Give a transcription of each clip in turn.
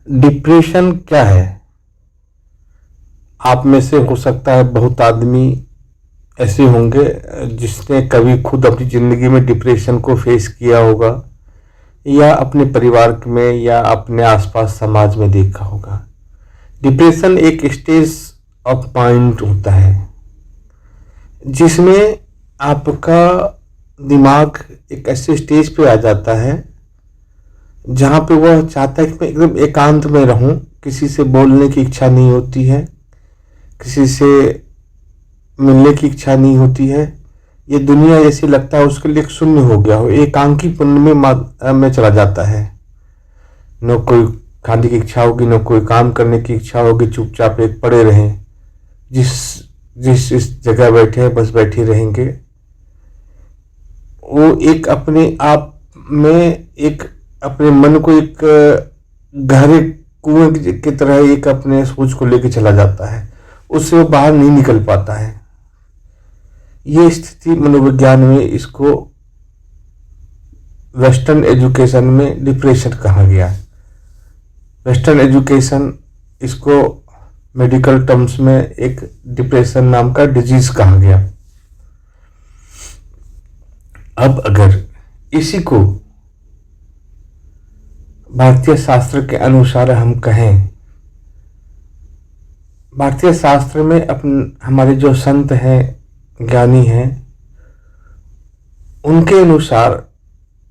Depression क्या है? आप में से हो सकता है बहुत आदमी ऐसे होंगे जिसने कभी खुद अपनी ज़िंदगी में डिप्रेशन को फेस किया होगा या अपने परिवार में या अपने आसपास समाज में देखा होगा। डिप्रेशन एक स्टेज ऑफ माइंड होता है जिसमें आपका दिमाग एक ऐसे स्टेज पे आ जाता है जहाँ पे वह चाहता है कि मैं एकदम एकांत में रहूं, किसी से बोलने की इच्छा नहीं होती है, किसी से मिलने की इच्छा नहीं होती है। ये दुनिया ऐसी लगता है उसके लिए शून्य हो गया हो, एकांकीपन में चला जाता है। न कोई खाने की इच्छा होगी, न कोई काम करने की इच्छा होगी, चुपचाप एक पड़े रहें, जिस जगह बैठे हैं बस बैठे रहेंगे। वो एक अपने आप में एक अपने मन को एक गहरे कुएं की तरह एक अपने सोच को लेके चला जाता है, उससे वो बाहर नहीं निकल पाता है। ये स्थिति मनोविज्ञान में इसको वेस्टर्न एजुकेशन में डिप्रेशन कहा गया। वेस्टर्न एजुकेशन इसको मेडिकल टर्म्स में एक डिप्रेशन नाम का डिजीज कहा गया। अब अगर इसी को भारतीय शास्त्र के अनुसार हम कहें, भारतीय शास्त्र में हमारे जो संत हैं, ज्ञानी हैं, उनके अनुसार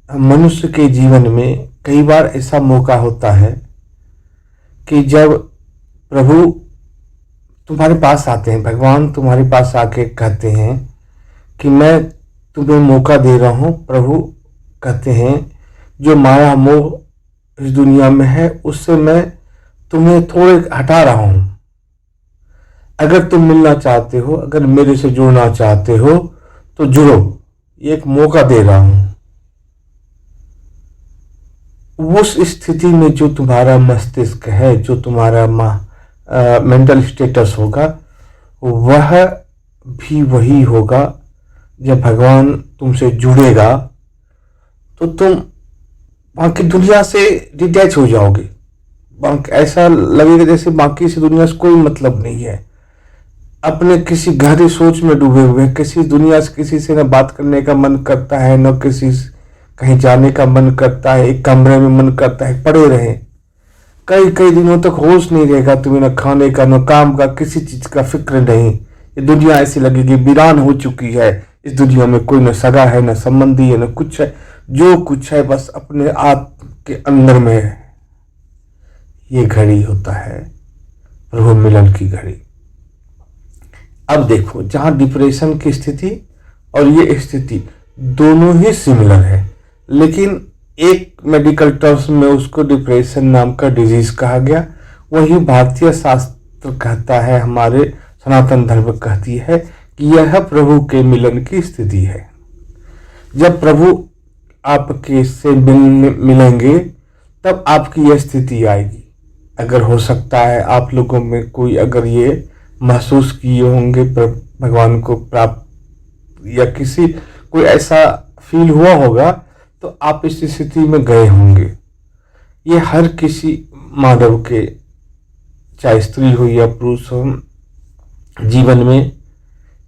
मनुष्य के जीवन में कई बार ऐसा मौका होता है कि जब प्रभु तुम्हारे पास आते हैं, भगवान तुम्हारे पास आके कहते हैं कि मैं तुम्हें मौका दे रहा हूँ। प्रभु कहते हैं जो माया मोह इस दुनिया में है उससे मैं तुम्हें थोड़े हटा रहा हूँ। अगर तुम मिलना चाहते हो, अगर मेरे से जुड़ना चाहते हो तो जुड़ो, ये एक मौका दे रहा हूँ। उस स्थिति में जो तुम्हारा मस्तिष्क है, जो तुम्हारा मेंटल स्टेटस होगा, वह भी वही होगा। जब भगवान तुमसे जुड़ेगा तो तुम बाकी दुनिया से डिटैच हो जाओगे। ऐसा लगेगा जैसे बाकी से दुनिया से कोई मतलब नहीं है। अपने किसी गहरी सोच में डूबे हुए, किसी दुनिया से किसी से न बात करने का मन करता है, न किसी से कहीं जाने का मन करता है, एक कमरे में मन करता है पड़े रहें। कई कई दिनों तक होश नहीं रहेगा तुम्हें, न खाने का, न काम का, किसी चीज का फिक्र नहीं। ये दुनिया ऐसी लगेगी वीरान हो चुकी है। इस दुनिया में कोई न सगा है, न संबंधी है, न कुछ है। जो कुछ है बस अपने आप के अंदर में है। ये घड़ी होता है प्रभु मिलन की घड़ी। अब देखो, जहां डिप्रेशन की स्थिति और ये स्थिति दोनों ही सिमिलर है, लेकिन एक मेडिकल टर्म्स में उसको डिप्रेशन नाम का डिजीज कहा गया, वही भारतीय शास्त्र कहता है, हमारे सनातन धर्म कहती है कि यह प्रभु के मिलन की स्थिति है। जब प्रभु आपके से मिलेंगे तब आपकी यह स्थिति आएगी। अगर हो सकता है आप लोगों में कोई अगर ये महसूस किए होंगे भगवान को प्राप्त, या किसी कोई ऐसा फील हुआ होगा तो आप इस स्थिति में गए होंगे। ये हर किसी मानव के, चाहे स्त्री हो या पुरुष हो, जीवन में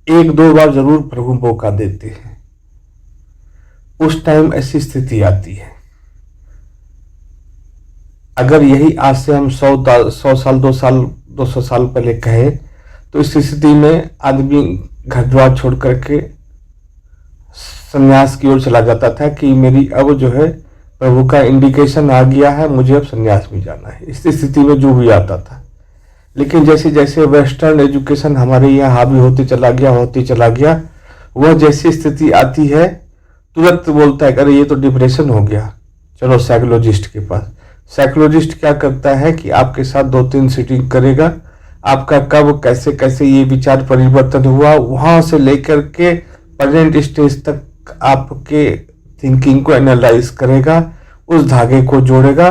एक दो बार जरूर प्रभु मौका देते हैं। उस टाइम ऐसी स्थिति आती है। अगर यही आज से हम 100 साल 200 साल पहले कहे तो इस स्थिति में आदमी घर द्वार छोड़ करके संन्यास की ओर चला जाता था कि मेरी अब जो है प्रभु का इंडिकेशन आ गया है, मुझे अब संन्यास में जाना है। इस स्थिति में जो भी आता था। लेकिन जैसे जैसे वेस्टर्न एजुकेशन हमारे यहाँ हावी होते चला गया, वह जैसी स्थिति आती है तुरंत बोलता है अरे ये तो डिप्रेशन हो गया, चलो साइकोलॉजिस्ट के पास। साइकोलॉजिस्ट क्या करता है कि आपके साथ 2-3 सीटिंग करेगा, आपका कब कैसे कैसे ये विचार परिवर्तन हुआ, वहां से लेकर के प्रेजेंट स्टेज तक आपके थिंकिंग को एनालाइज करेगा, उस धागे को जोड़ेगा,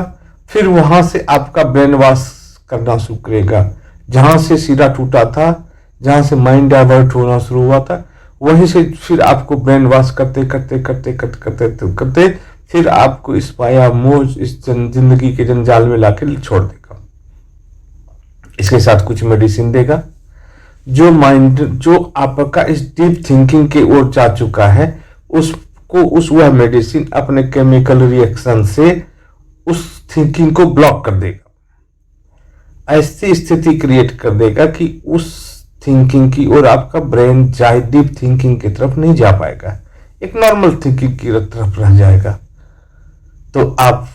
फिर वहां से आपका ब्रेन वॉश करना शुरू करेगा। जहां से सिरा टूटा था, जहां से माइंड डाइवर्ट होना शुरू हुआ था, वहीं से फिर आपको ब्रेन वॉश करते करते करते करते करते करते फिर आपको इस माया मोह, इस जिंदगी के जंजाल में लाके छोड़ देगा। इसके साथ कुछ मेडिसिन देगा। जो माइंड जो आपका इस डीप थिंकिंग की ओर जा चुका है उसको वह मेडिसिन अपने केमिकल रिएक्शन से उस थिंकिंग को ब्लॉक कर देगा। ऐसी स्थिति क्रिएट कर देगा कि उस थिंकिंग की ओर आपका ब्रेन जाए डीप थिंकिंग की तरफ नहीं जा पाएगा, एक नॉर्मल थिंकिंग की तरफ रह जाएगा। तो आप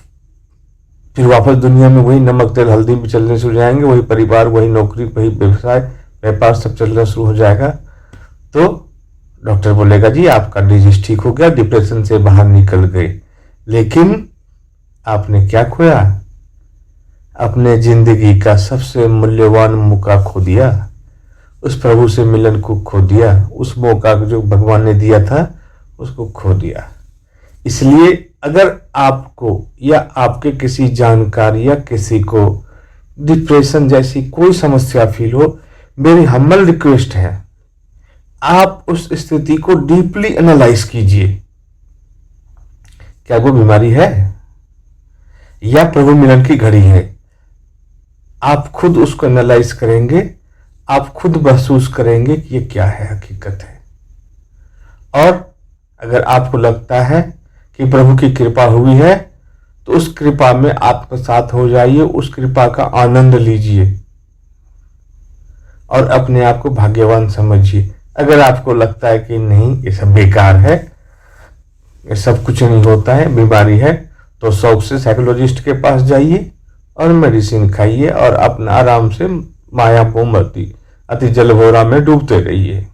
फिर वापस दुनिया में वही नमक तेल हल्दी भी चलने शुरू हो जाएंगे, वही परिवार, वही नौकरी, वही व्यवसाय व्यापार सब चलना शुरू हो जाएगा। तो डॉक्टर बोलेगा जी आपका डिजीज ठीक हो गया, डिप्रेशन से बाहर निकल गए। लेकिन आपने क्या खोया? अपने जिंदगी का सबसे मूल्यवान मौका खो दिया, उस प्रभु से मिलन को खो दिया, उस मौका जो भगवान ने दिया था उसको खो दिया। इसलिए अगर आपको या आपके किसी जानकार या किसी को डिप्रेशन जैसी कोई समस्या फील हो, मेरी हम्बल रिक्वेस्ट है आप उस स्थिति को डीपली एनालाइज कीजिए। क्या वो बीमारी है या प्रभु मिलन की घड़ी है? आप खुद उसको एनालाइज करेंगे, आप खुद महसूस करेंगे कि ये क्या है, हकीकत है। और अगर आपको लगता है कि प्रभु की कृपा हुई है तो उस कृपा में आपके साथ हो जाइए, उस कृपा का आनंद लीजिए और अपने आप को भाग्यवान समझिए। अगर आपको लगता है कि नहीं ये सब बेकार है, ये सब कुछ नहीं होता है, बीमारी है, तो शौक से साइकोलॉजिस्ट के पास जाइए और मेडिसिन खाइए और अपना आराम से माया मोमबत्ती अति जलभोरा में डूबते रहिए।